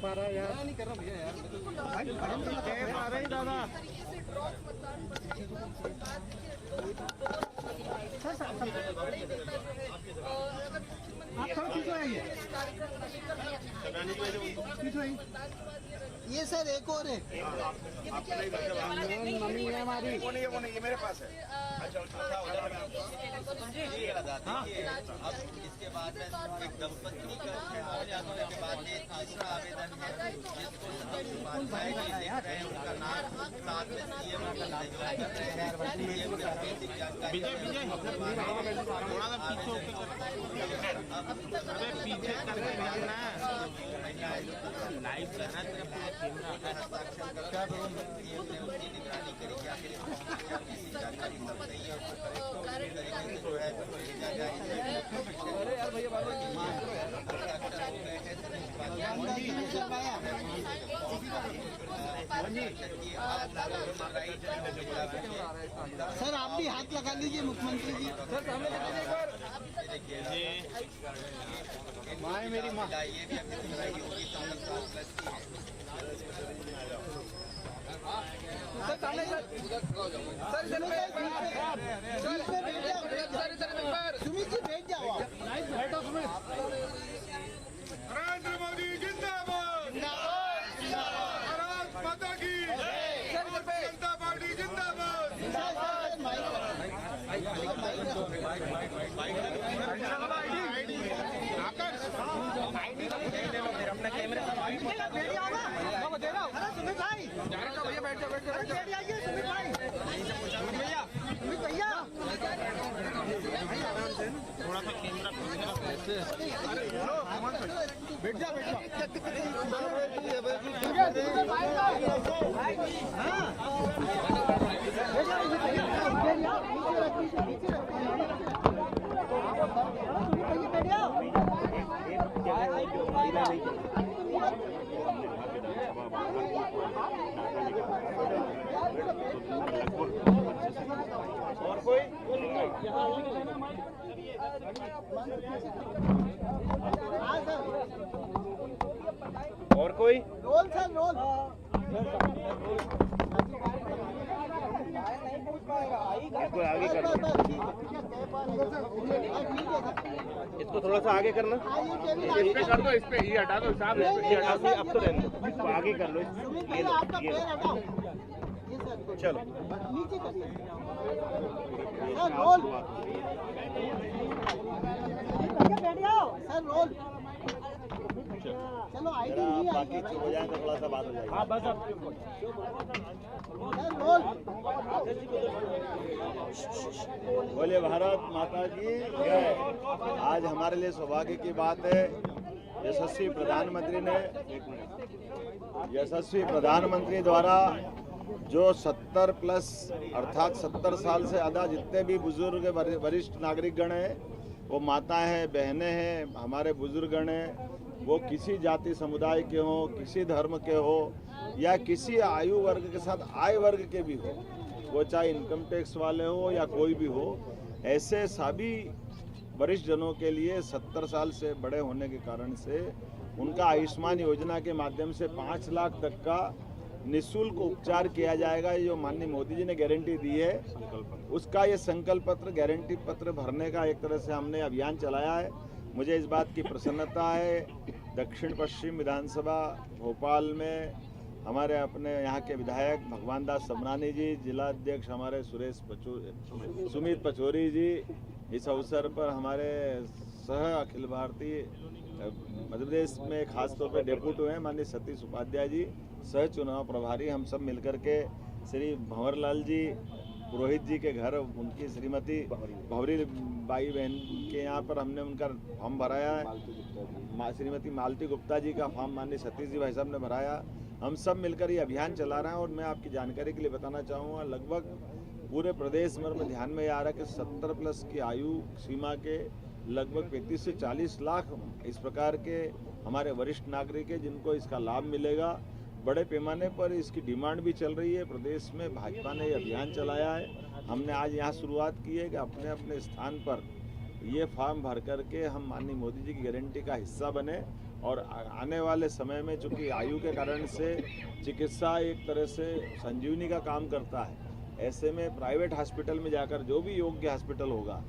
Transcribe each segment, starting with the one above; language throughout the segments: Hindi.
पा रहा यार, नहीं कर रहा भैया यार, कह पा रहे दादा। आप थोड़ा पीछे आइए, ये सर एक और है, मम्मी है हमारी, वो नहीं ये मेरे पास है। अच्छा अब इसके बाद में एक दंपत्ति का के बाद में तीसरा आवेदन है जिसको उनका नाम साथ में सीएम का नाम पीछे करके जाना लाइव करना उनकी निगरानी करी क्या जानकारी मिल रही है सर आप भी हाथ लगा लीजिए मुख्यमंत्री जी, सर सामने देखिए माँ है मेरी माँ, ये भी अपनी सुनाई होगी 14 साल प्लस की सर सामने सर सुमित जी बैठ जाओ, बैठो सुमित। नरेंद्र मोदी जिंदाबाद, भारत माता की, जनता पार्टी जिंदाबाद। अपना कैमरा दे रहा हूँ सुमित भाई, भैया बैठ जाओ, आइए सुमित भाई, सुमित भैया थोड़ा सा कैमरा बैठ जा और कोई और कोई रोल सर रोल इसको आगे कर, इसको थोड़ा सा आगे करना, इस पे कर दो, इस पे ये हटा दो साहब, इस पे ये हटा दो, अब तो रहने दो, इसको आगे कर लो, ये लो, ये चलो नीचे करिए सर, रोल बैठ जाओ सर, रोल चलो आईडी नहीं बाकी हो जाए तो थोड़ा सा बात हो जाएगी। हाँ बस अब बोले भारत माता की जय। आज हमारे लिए सौभाग्य की बात है, यशस्वी प्रधानमंत्री द्वारा जो 70 प्लस अर्थात 70 साल से ज़्यादा जितने भी बुजुर्ग वरिष्ठ नागरिकगण हैं, वो माता हैं, बहनें हैं, हमारे बुजुर्गगण हैं, वो किसी जाति समुदाय के हों, किसी धर्म के हो या किसी आयु वर्ग के साथ आय वर्ग के भी हो, वो चाहे इनकम टैक्स वाले हो या कोई भी हो, ऐसे सभी वरिष्ठ जनों के लिए 70 साल से बड़े होने के कारण से उनका आयुष्मान योजना के माध्यम से 5 लाख तक का निःशुल्क उपचार किया जाएगा। ये जो माननीय मोदी जी ने गारंटी दी है, उसका ये संकल्प पत्र, गारंटी पत्र भरने का एक तरह से हमने अभियान चलाया है। मुझे इस बात की प्रसन्नता है, दक्षिण पश्चिम विधानसभा भोपाल में हमारे अपने यहाँ के विधायक भगवान दास सबनानी जी, जिला अध्यक्ष हमारे सुमित पचौरी जी, इस अवसर पर हमारे सह अखिल भारतीय मध्य प्रदेश में खासतौर पर डेप्यूटी हैं माननीय सतीश उपाध्याय जी, सह चुनाव प्रभारी, हम सब मिलकर के श्री भंवरलाल जी पुरोहित जी के घर उनकी श्रीमती भंवरी बाई बहन के यहाँ पर हमने उनका फॉर्म भराया है। श्रीमती मालती गुप्ता जी का फॉर्म माननीय सतीश जी भाई साहब ने भराया। हम सब मिलकर ये अभियान चला रहे हैं और मैं आपकी जानकारी के लिए बताना चाहूँगा, लगभग पूरे प्रदेश में ध्यान में आ रहा है कि 70 प्लस की आयु सीमा के लगभग 35 से 40 लाख इस प्रकार के हमारे वरिष्ठ नागरिक हैं जिनको इसका लाभ मिलेगा। बड़े पैमाने पर इसकी डिमांड भी चल रही है। प्रदेश में भाजपा ने ये अभियान चलाया है। हमने आज यहाँ शुरुआत की है कि अपने अपने स्थान पर ये फॉर्म भर करके हम माननीय मोदी जी की गारंटी का हिस्सा बने और आने वाले समय में चूंकि आयु के कारण से चिकित्सा एक तरह से संजीवनी का काम करता है, ऐसे में प्राइवेट हॉस्पिटल में जाकर जो भी योग्य हॉस्पिटल होगा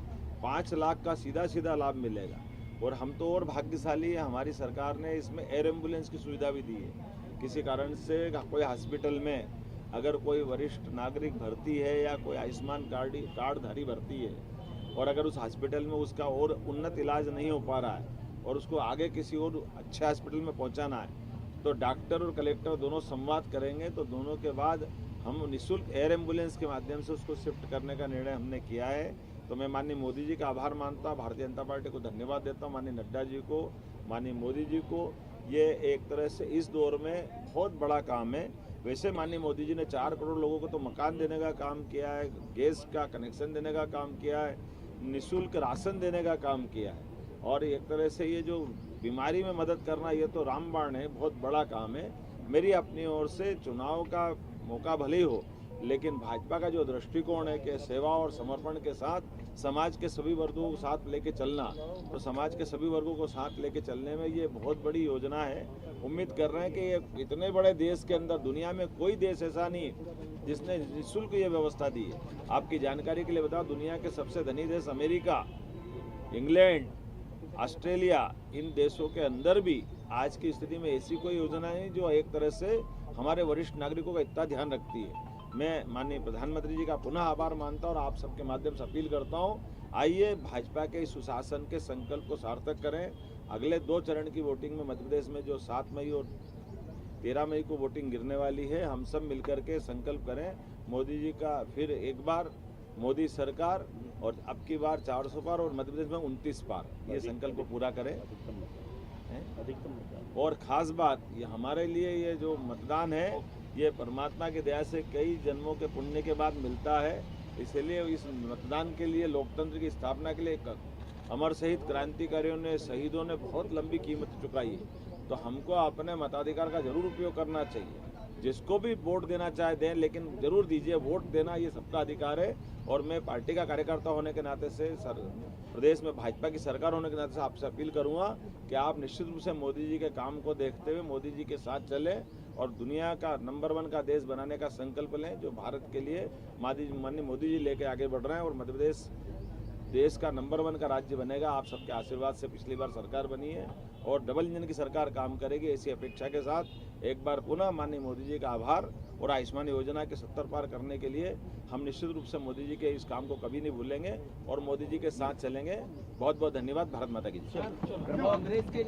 5 लाख का सीधा लाभ मिलेगा। और हम तो और भाग्यशाली है, हमारी सरकार ने इसमें एयर एम्बुलेंस की सुविधा भी दी है। किसी कारण से कोई हॉस्पिटल में अगर कोई वरिष्ठ नागरिक भर्ती है या कोई आयुष्मान कार्डधारी भर्ती है और अगर उस हॉस्पिटल में उसका और उन्नत इलाज नहीं हो पा रहा है और उसको आगे किसी और अच्छे हॉस्पिटल में पहुंचाना है, तो डॉक्टर और कलेक्टर दोनों संवाद करेंगे, तो दोनों के बाद हम निःशुल्क एयर एम्बुलेंस के माध्यम से उसको शिफ्ट करने का निर्णय हमने किया है। तो मैं माननीय मोदी जी का आभार मानता हूँ, भारतीय जनता पार्टी को धन्यवाद देता हूँ, माननीय नड्डा जी को, माननीय मोदी जी को। ये एक तरह से इस दौर में बहुत बड़ा काम है। वैसे माननीय मोदी जी ने 4 करोड़ लोगों को तो मकान देने का काम किया है, गैस का कनेक्शन देने का काम किया है, निःशुल्क राशन देने का काम किया है, और एक तरह से ये जो बीमारी में मदद करना, ये तो रामबाण है, बहुत बड़ा काम है। मेरी अपनी ओर से चुनाव का मौका भले ही हो, लेकिन भाजपा का जो दृष्टिकोण है कि सेवा और समर्पण के साथ समाज के सभी वर्गों को साथ लेके चलना, तो समाज के सभी वर्गों को साथ लेके चलने में ये बहुत बड़ी योजना है। उम्मीद कर रहे हैं कि ये इतने बड़े देश के अंदर दुनिया में कोई देश ऐसा नहीं जिसने निःशुल्क ये व्यवस्था दी है। आपकी जानकारी के लिए बताओ, दुनिया के सबसे धनी देश अमेरिका, इंग्लैंड, ऑस्ट्रेलिया, इन देशों के अंदर भी आज की स्थिति में ऐसी कोई योजना है जो एक तरह से हमारे वरिष्ठ नागरिकों का इतना ध्यान रखती है। मैं माननीय प्रधानमंत्री जी का पुनः आभार मानता हूं और आप सबके माध्यम से अपील करता हूं, आइए भाजपा के इस सुशासन के संकल्प को सार्थक करें। अगले 2 चरण की वोटिंग में मध्य प्रदेश में जो 7 मई और 13 मई को वोटिंग गिरने वाली है, हम सब मिलकर के संकल्प करें मोदी जी का फिर एक बार मोदी सरकार, और अब की बार 400 पार और मध्य प्रदेश में 29 पार, ये संकल्प को पूरा करें। और खास बात, ये हमारे लिए ये जो मतदान है, ये परमात्मा की दया से कई जन्मों के पुण्य के बाद मिलता है। इसलिए इस मतदान के लिए, लोकतंत्र की स्थापना के लिए अमर शहीद क्रांतिकारियों ने, शहीदों ने बहुत लंबी कीमत चुकाई है। तो हमको अपने मताधिकार का जरूर उपयोग करना चाहिए। जिसको भी वोट देना चाहे दें, लेकिन जरूर दीजिए। वोट देना ये सबका अधिकार है। और मैं पार्टी का कार्यकर्ता होने के नाते से, प्रदेश में भाजपा की सरकार होने के नाते से आपसे अपील करूंगा कि आप निश्चित रूप से मोदी जी के काम को देखते हुए मोदी जी के साथ चलें और दुनिया का नंबर 1 का देश बनाने का संकल्प लें, जो भारत के लिए माननीय मोदी जी लेके आगे बढ़ रहे हैं। और मध्य प्रदेश देश का नंबर 1 का राज्य बनेगा। आप सबके आशीर्वाद से पिछली बार सरकार बनी है और डबल इंजन की सरकार काम करेगी, ऐसी अपेक्षा के साथ एक बार पुनः माननीय मोदी जी का आभार। और आयुष्मान योजना के 70 पार करने के लिए हम निश्चित रूप से मोदी जी के इस काम को कभी नहीं भूलेंगे और मोदी जी के साथ चलेंगे। बहुत बहुत धन्यवाद। भारत माता की जय।